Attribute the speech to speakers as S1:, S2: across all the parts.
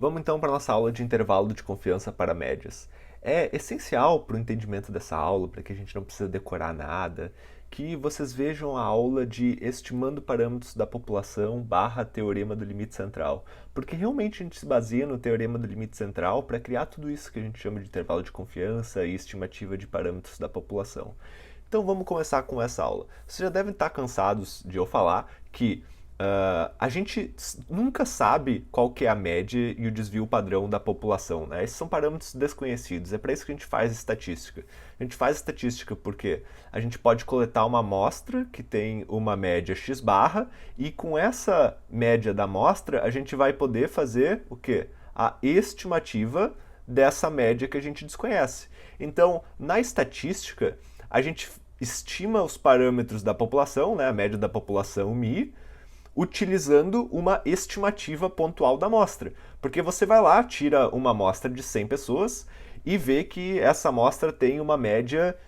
S1: Vamos então para a nossa aula de intervalo de confiança para médias. É essencial para o entendimento dessa aula, para que a gente não precisa decorar nada, que vocês vejam a aula de estimando parâmetros da população barra teorema do limite central. Porque realmente a gente se baseia no teorema do limite central para criar tudo isso que a gente chama de intervalo de confiança e estimativa de parâmetros da população. Então vamos começar com essa aula. Vocês já devem estar cansados de eu falar que a gente nunca sabe qual que é a média e o desvio padrão da população, né? Esses são parâmetros desconhecidos, é para isso que a gente faz estatística. A gente faz estatística porque a gente pode coletar uma amostra que tem uma média x barra e com essa média da amostra a gente vai poder fazer o quê? A estimativa dessa média que a gente desconhece. Então, na estatística, a gente estima os parâmetros da população, né, a média da população μ, utilizando uma estimativa pontual da amostra. Porque você vai lá, tira uma amostra de 100 pessoas e vê que essa amostra tem uma média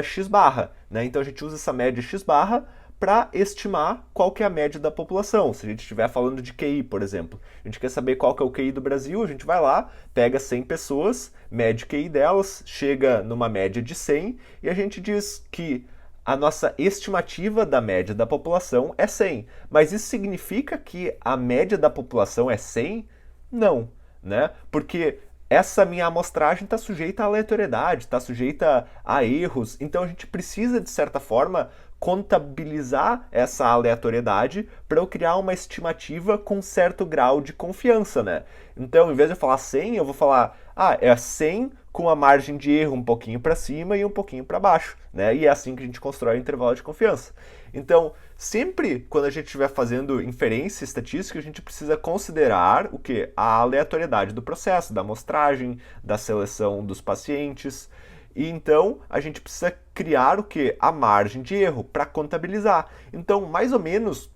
S1: x barra, né? Então a gente usa essa média x barra para estimar qual que é a média da população. Se a gente estiver falando de QI, por exemplo, a gente quer saber qual que é o QI do Brasil, a gente vai lá, pega 100 pessoas, mede o QI delas, chega numa média de 100 e a gente diz que a nossa estimativa da média da população é 100. Mas isso significa que a média da população é 100? Não, né? Porque essa minha amostragem está sujeita à aleatoriedade, está sujeita a erros, então a gente precisa, de certa forma, contabilizar essa aleatoriedade para eu criar uma estimativa com certo grau de confiança, né? Então, em vez de eu falar 100, eu vou falar, é 100 com a margem de erro um pouquinho para cima e um pouquinho para baixo, né? E é assim que a gente constrói o intervalo de confiança. Então, sempre quando a gente estiver fazendo inferência estatística, a gente precisa considerar o quê? A aleatoriedade do processo, da amostragem, da seleção dos pacientes. E então a gente precisa criar o quê? A margem de erro para contabilizar. Então, mais ou menos,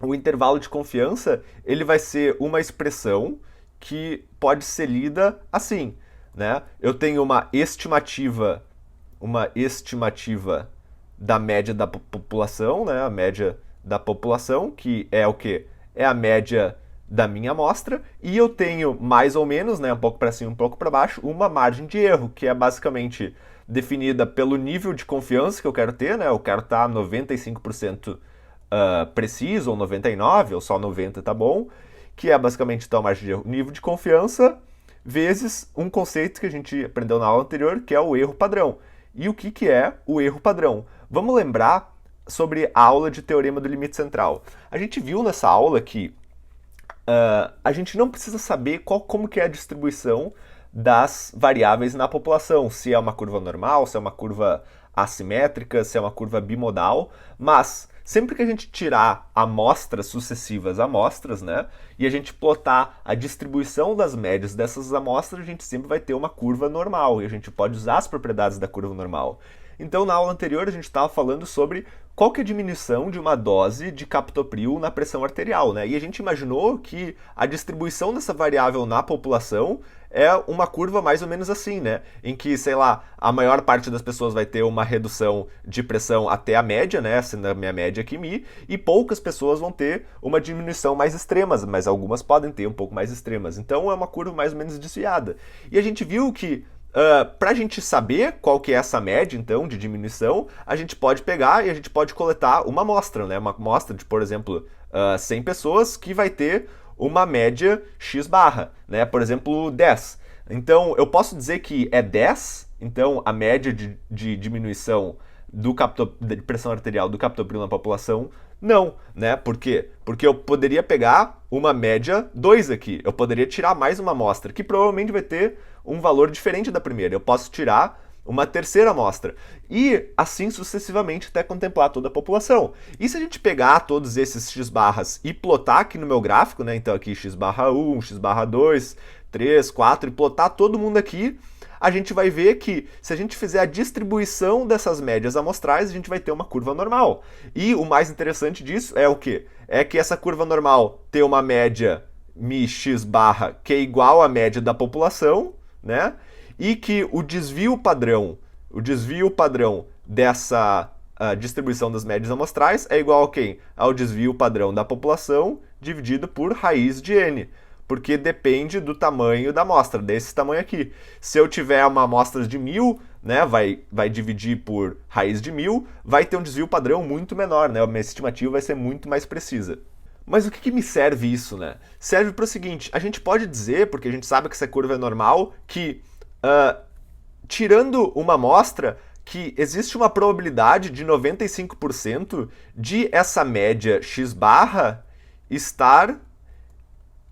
S1: o intervalo de confiança ele vai ser uma expressão que pode ser lida assim, né? Eu tenho uma estimativa da média da população, né? A média da população, que é o quê? É a média da minha amostra, e eu tenho mais ou menos, né, um pouco para cima, um pouco para baixo, uma margem de erro, que é basicamente definida pelo nível de confiança que eu quero ter, né? Eu quero estar 95% preciso, ou 99%, ou só 90% tá bom, que é basicamente então a margem de erro, nível de confiança, vezes um conceito que a gente aprendeu na aula anterior, que é o erro padrão. E o que é o erro padrão? Vamos lembrar sobre a aula de teorema do limite central. A gente viu nessa aula que a gente não precisa saber como que é a distribuição das variáveis na população, se é uma curva normal, se é uma curva assimétrica, se é uma curva bimodal, mas sempre que a gente tirar amostras sucessivas amostras, né, e a gente plotar a distribuição das médias dessas amostras, a gente sempre vai ter uma curva normal, e a gente pode usar as propriedades da curva normal. Então, na aula anterior, a gente estava falando sobre qual que é a diminuição de uma dose de captopril na pressão arterial, né? E a gente imaginou que a distribuição dessa variável na população é uma curva mais ou menos assim, né? Em que, sei lá, a maior parte das pessoas vai ter uma redução de pressão até a média, né? Sendo a minha média aqui μ, e poucas pessoas vão ter uma diminuição mais extrema, mas algumas podem ter um pouco mais extremas. Então é uma curva mais ou menos desviada. E a gente viu que para a gente saber qual que é essa média, então, de diminuição, a gente pode pegar e a gente pode coletar uma amostra, né? Uma amostra de, por exemplo, 100 pessoas que vai ter uma média x barra, né? Por exemplo, 10. Então, eu posso dizer que é 10, então a média de diminuição de pressão arterial do captopril na população, não, né? Por quê? Porque eu poderia pegar uma média 2 aqui, eu poderia tirar mais uma amostra, que provavelmente vai ter um valor diferente da primeira. Eu posso tirar uma terceira amostra. E assim sucessivamente até contemplar toda a população. E se a gente pegar todos esses x barras e plotar aqui no meu gráfico, né? Então aqui x barra 1, x barra 2, 3, 4, e plotar todo mundo aqui, a gente vai ver que se a gente fizer a distribuição dessas médias amostrais, a gente vai ter uma curva normal. E o mais interessante disso é o quê? É que essa curva normal tem uma média μx barra que é igual à média da população, né? E que o desvio padrão dessa distribuição das médias amostrais é igual a quem? Ao desvio padrão da população dividido por raiz de n. porque depende do tamanho da amostra, desse tamanho aqui. Se eu tiver uma amostra de 1000, né, vai dividir por raiz de 1000, vai ter um desvio padrão muito menor, né? A minha estimativa vai ser muito mais precisa. Mas o que me serve isso, né? Serve para o seguinte, a gente pode dizer, porque a gente sabe que essa curva é normal, que tirando uma amostra, que existe uma probabilidade de 95% de essa média x barra estar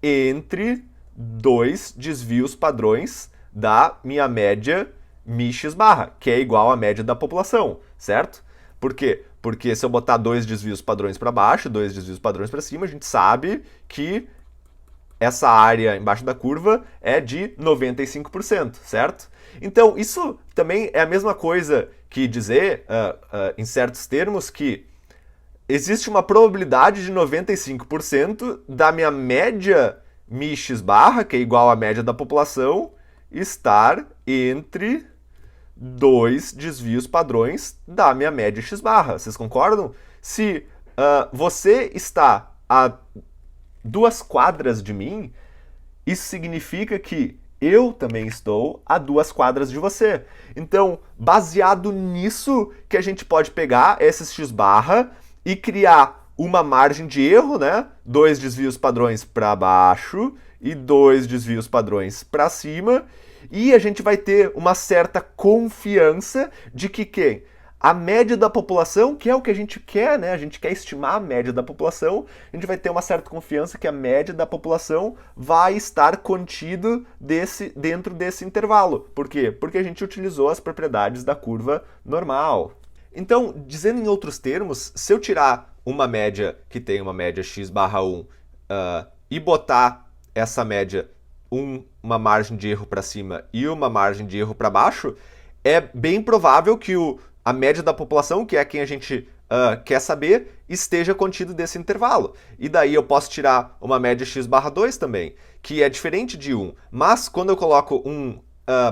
S1: entre dois desvios padrões da minha média mi x barra, que é igual à média da população, certo? Por quê? Porque se eu botar dois desvios padrões para baixo, dois desvios padrões para cima, a gente sabe que essa área embaixo da curva é de 95%, certo? Então, isso também é a mesma coisa que dizer, em certos termos, que existe uma probabilidade de 95% da minha média mi x barra, que é igual à média da população, estar entre dois desvios padrões da minha média x barra. Vocês concordam? Se você está a 2 quadras de mim, isso significa que eu também estou a 2 quadras de você. Então, baseado nisso, que a gente pode pegar esses x barra e criar uma margem de erro, né? 2 desvios padrões para baixo e 2 desvios padrões para cima, e a gente vai ter uma certa confiança de que a média da população, que é o que a gente quer, né? A gente quer estimar a média da população, a gente vai ter uma certa confiança que a média da população vai estar contido dentro desse intervalo. Por quê? Porque a gente utilizou as propriedades da curva normal. Então, dizendo em outros termos, se eu tirar uma média que tem uma média x barra 1 e botar essa média uma margem de erro para cima e uma margem de erro para baixo, é bem provável que a média da população, que é quem a gente quer saber, esteja contido desse intervalo. E daí eu posso tirar uma média x barra 2 também, que é diferente de 1. Mas quando eu coloco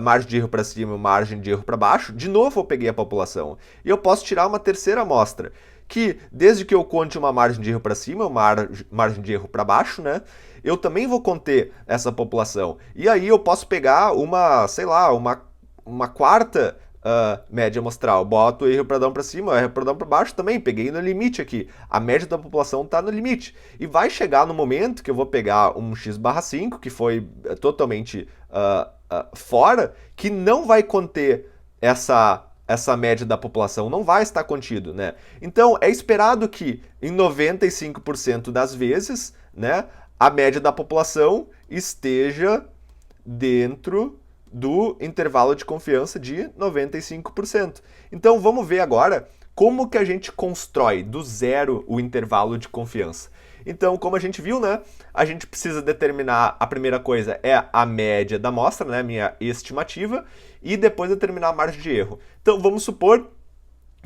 S1: margem de erro para cima e margem de erro para baixo, de novo eu peguei a população. E eu posso tirar uma terceira amostra, que desde que eu conte uma margem de erro para cima, uma margem de erro para baixo, né, eu também vou conter essa população. E aí eu posso pegar uma quarta média amostral. Boto o erro padrão para cima, erro padrão para baixo também. Peguei no limite aqui. A média da população está no limite. E vai chegar no momento que eu vou pegar um x barra 5, que foi totalmente fora, que não vai conter essa média da população, não vai estar contido, né? Então, é esperado que em 95% das vezes, né, a média da população esteja dentro do intervalo de confiança de 95%. Então, vamos ver agora como que a gente constrói do zero o intervalo de confiança. Então, como a gente viu, né, a gente precisa determinar, a primeira coisa é a média da amostra, né, minha estimativa, e depois determinar a margem de erro. Então, vamos supor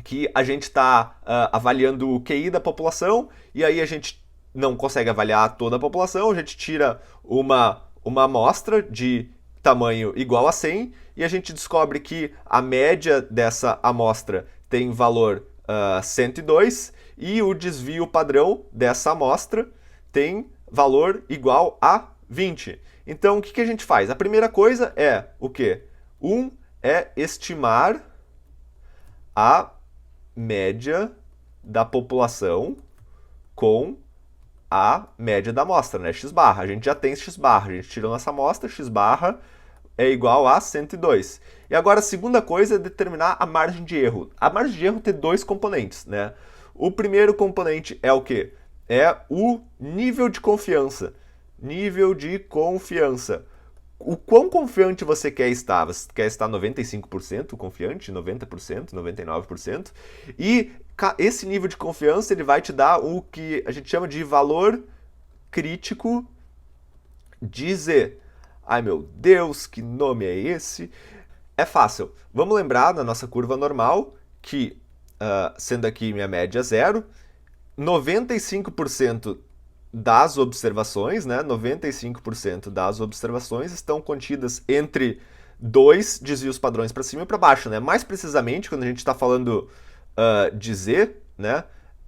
S1: que a gente está avaliando o QI da população, e aí a gente não consegue avaliar toda a população, a gente tira uma amostra de tamanho igual a 100, e a gente descobre que a média dessa amostra tem valor 102, e o desvio padrão dessa amostra tem valor igual a 20. Então, o que a gente faz? A primeira coisa é o quê? É estimar a média da população com a média da amostra, né? X barra. A gente já tem x barra, a gente tirou nossa amostra, x barra é igual a 102. E agora a segunda coisa é determinar a margem de erro. A margem de erro tem 2 componentes, né? O primeiro componente é o quê? É o nível de confiança. Nível de confiança. O quão confiante você quer estar? Você quer estar 95% confiante, 90%, 99%? E esse nível de confiança ele vai te dar o que a gente chama de valor crítico de Z. Ai meu Deus, que nome é esse? É fácil. Vamos lembrar na nossa curva normal que, sendo aqui minha média 0, 95% das observações, né? 95% das observações estão contidas entre 2 desvios padrões para cima e para baixo, né? Mais precisamente, quando a gente está falando de Z, né?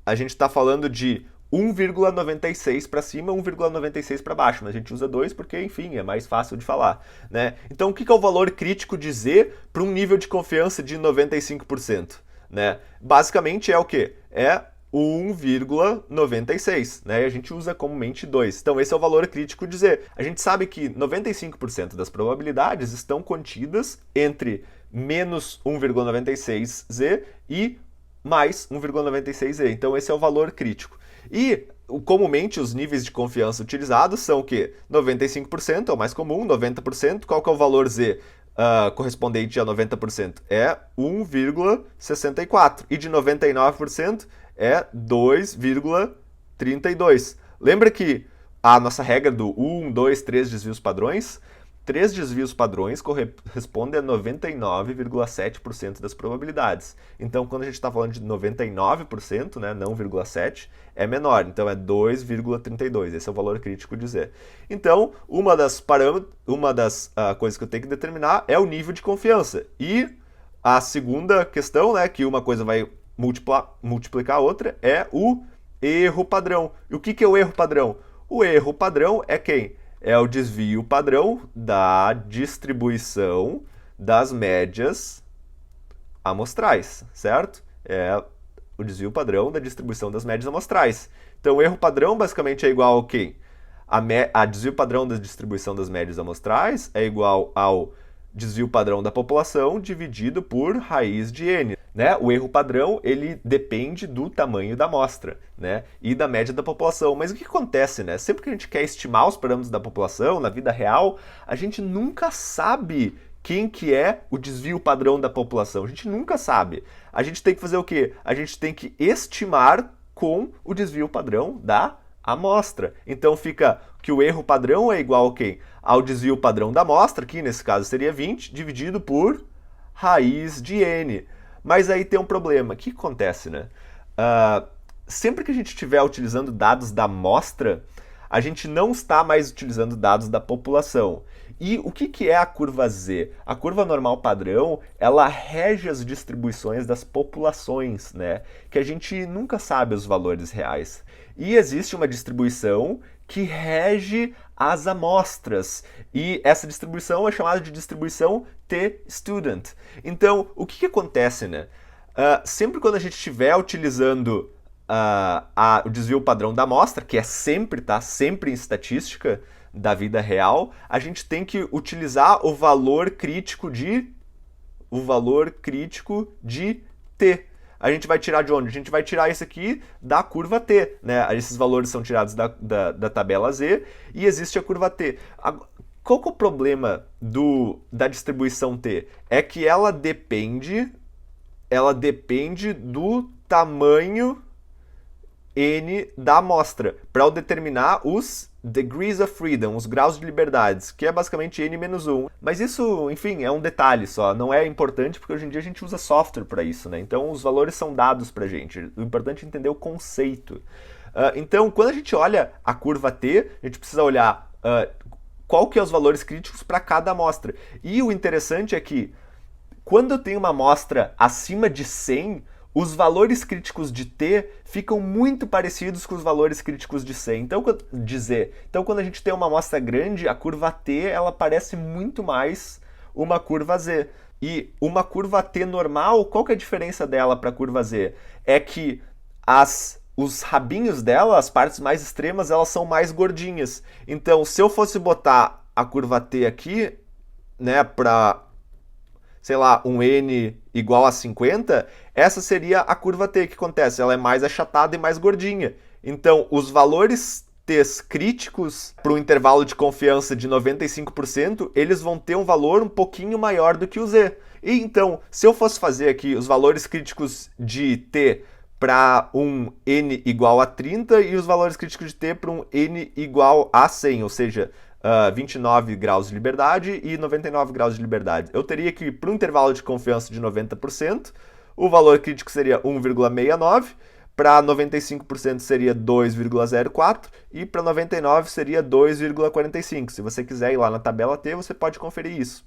S1: A gente está falando de 1,96 para cima, 1,96 para baixo, mas a gente usa 2 porque, enfim, é mais fácil de falar, né? Então, o que é o valor crítico de Z para um nível de confiança de 95%, né? Basicamente é o quê? É o 1,96, né? E a gente usa comumente 2. Então, esse é o valor crítico de Z. A gente sabe que 95% das probabilidades estão contidas entre menos 1,96Z e mais 1,96Z. Então, esse é o valor crítico. E, comumente, os níveis de confiança utilizados são o quê? 95% é o mais comum, 90%. Qual que é o valor Z correspondente a 90%? É 1,64. E de 99% é 2,32. Lembra que a nossa regra do 1, 2, 3 desvios padrões? 3 desvios padrões correspondem a 99,7% das probabilidades. Então, quando a gente está falando de 99%, né, não 0,7%, é menor. Então, é 2,32. Esse é o valor crítico de Z. Então, uma das coisas que eu tenho que determinar é o nível de confiança. E a segunda questão, né, que uma coisa vai multiplicar a outra, é o erro padrão. E o que é o erro padrão? O erro padrão é quem? É o desvio padrão da distribuição das médias amostrais, certo? É o desvio padrão da distribuição das médias amostrais. Então, o erro padrão basicamente é igual ao quê? A desvio padrão da distribuição das médias amostrais é igual ao desvio padrão da população dividido por raiz de n. Né? O erro padrão ele depende do tamanho da amostra, né? E da média da população. Mas o que acontece, né? Sempre que a gente quer estimar os parâmetros da população na vida real, a gente nunca sabe quem que é o desvio padrão da população. A gente nunca sabe. A gente tem que fazer o quê? A gente tem que estimar com o desvio padrão da amostra. Então fica que o erro padrão é igual a quem? Ao desvio padrão da amostra, que nesse caso seria 20, dividido por raiz de n. Mas aí tem um problema. O que acontece, né? Sempre que a gente estiver utilizando dados da amostra, a gente não está mais utilizando dados da população. E o que é a curva Z? A curva normal padrão, ela rege as distribuições das populações, né? Que a gente nunca sabe os valores reais. E existe uma distribuição que rege as amostras. E essa distribuição é chamada de distribuição t-student. Então, o que acontece, né? Sempre quando a gente estiver utilizando o desvio padrão da amostra, que é sempre, tá? Sempre em estatística da vida real, a gente tem que utilizar o valor crítico de t. A gente vai tirar de onde? A gente vai tirar isso aqui da curva t, né? Esses valores são tirados da tabela Z e existe a curva t. Qual que é o problema da distribuição t? É que ela depende do tamanho n da amostra, para eu determinar os degrees of freedom, os graus de liberdades, que é basicamente n-1. Mas isso, enfim, é um detalhe só, não é importante porque hoje em dia a gente usa software para isso, né? Então os valores são dados para a gente, o importante é entender o conceito. Então, quando a gente olha a curva t, a gente precisa olhar qual que é os valores críticos para cada amostra. E o interessante é que, quando eu tenho uma amostra acima de 100, os valores críticos de t ficam muito parecidos com os valores críticos de Z. Então, quando a gente tem uma amostra grande, a curva t ela parece muito mais uma curva Z. E uma curva t normal, qual que é a diferença dela para a curva Z? É que os rabinhos dela, as partes mais extremas, elas são mais gordinhas. Então, se eu fosse botar a curva t aqui, né, para, sei lá, um n igual a 50, essa seria a curva t. Que acontece? Ela é mais achatada e mais gordinha. Então, os valores t críticos para o intervalo de confiança de 95%, eles vão ter um valor um pouquinho maior do que o z. E então, se eu fosse fazer aqui os valores críticos de t para um n igual a 30 e os valores críticos de t para um n igual a 100, ou seja, 29 graus de liberdade e 99 graus de liberdade. Eu teria que, para um intervalo de confiança de 90%, o valor crítico seria 1,69, para 95% seria 2,04 e para 99% seria 2,45. Se você quiser ir lá na tabela T, você pode conferir isso.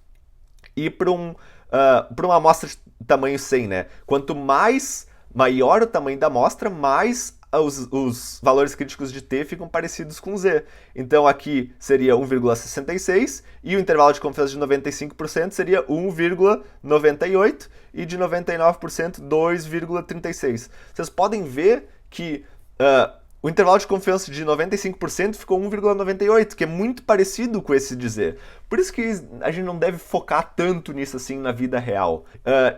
S1: E para uma amostra de tamanho 100, né? Quanto maior o tamanho da amostra, mais os valores críticos de t ficam parecidos com z. Então aqui seria 1,66 e o intervalo de confiança de 95% seria 1,98 e de 99% 2,36. Vocês podem ver que o intervalo de confiança de 95% ficou 1,98, que é muito parecido com esse dizer. Por isso que a gente não deve focar tanto nisso assim na vida real.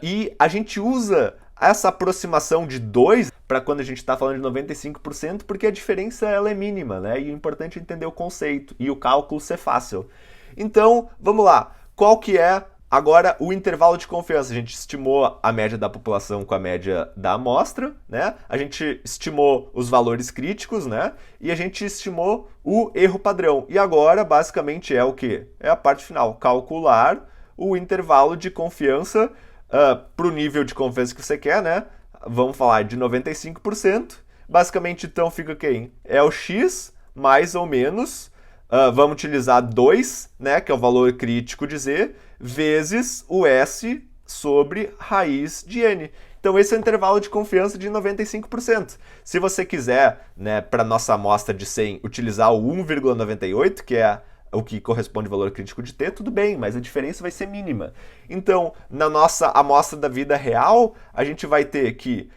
S1: E a gente usa essa aproximação de 2 para quando a gente está falando de 95%, porque a diferença ela é mínima, né? E o importante é entender o conceito e o cálculo ser fácil. Então, vamos lá. Qual que é agora o intervalo de confiança? A gente estimou a média da população com a média da amostra, né? A gente estimou os valores críticos, né? E a gente estimou o erro padrão. E agora, basicamente, é o quê? É a parte final, calcular o intervalo de confiança para o nível de confiança que você quer, né? Vamos falar de 95%. Basicamente, então, fica quem? É o x mais ou menos, vamos utilizar 2, né? Que é o valor crítico de z, vezes o S sobre raiz de N. Então esse é o intervalo de confiança de 95%. Se você quiser, né, para nossa amostra de 100, utilizar o 1,98, que é o que corresponde ao valor crítico de t, tudo bem, mas a diferença vai ser mínima. Então, na nossa amostra da vida real, a gente vai ter que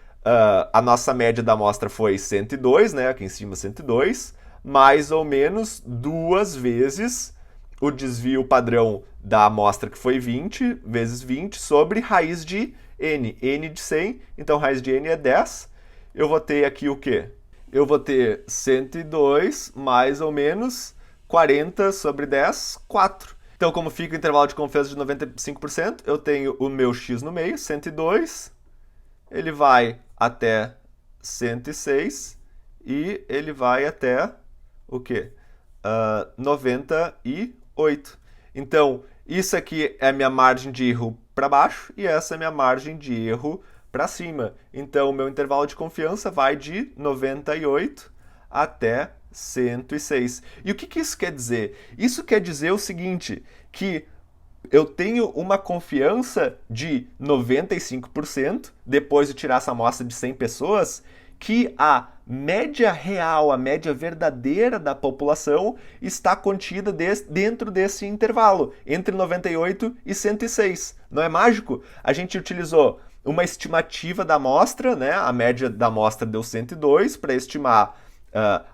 S1: a nossa média da amostra foi 102, né, aqui em cima 102, mais ou menos 2 vezes o desvio padrão da amostra, que foi 20 vezes 20, sobre raiz de n. N de 100, então raiz de n é 10. Eu vou ter aqui o quê? Eu vou ter 102 mais ou menos 40 sobre 10, 4. Então, como fica o intervalo de confiança de 95%, eu tenho o meu x no meio, 102, ele vai até 106 e ele vai até o quê? 98. Então, isso aqui é a minha margem de erro para baixo e essa é a minha margem de erro para cima. Então, o meu intervalo de confiança vai de 98 até 106. E o que isso quer dizer? Isso quer dizer o seguinte, que eu tenho uma confiança de 95%, depois de tirar essa amostra de 100 pessoas, que a média real, a média verdadeira da população está contida dentro desse intervalo, entre 98 e 106. Não é mágico? A gente utilizou uma estimativa da amostra, né? A média da amostra deu 102 para estimar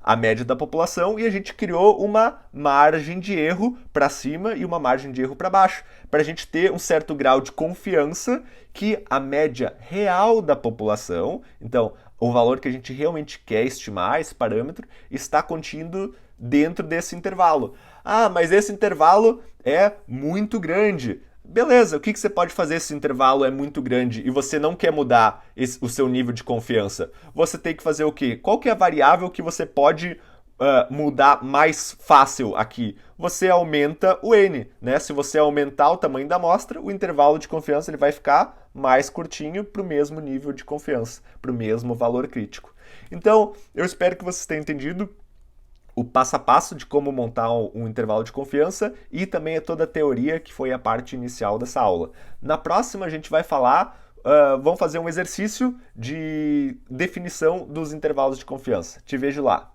S1: a média da população e a gente criou uma margem de erro para cima e uma margem de erro para baixo, para a gente ter um certo grau de confiança que a média real da população, então o valor que a gente realmente quer estimar, esse parâmetro, está contido dentro desse intervalo. Ah, mas esse intervalo é muito grande. Beleza, o que você pode fazer se o intervalo é muito grande e você não quer mudar o seu nível de confiança? Você tem que fazer o quê? Qual que é a variável que você pode mudar mais fácil aqui? Você aumenta o n, né? Se você aumentar o tamanho da amostra, o intervalo de confiança ele vai ficar mais curtinho para o mesmo nível de confiança, para o mesmo valor crítico. Então, eu espero que vocês tenham entendido o passo a passo de como montar um intervalo de confiança e também toda a teoria que foi a parte inicial dessa aula. Na próxima a gente vai falar, vamos fazer um exercício de definição dos intervalos de confiança. Te vejo lá.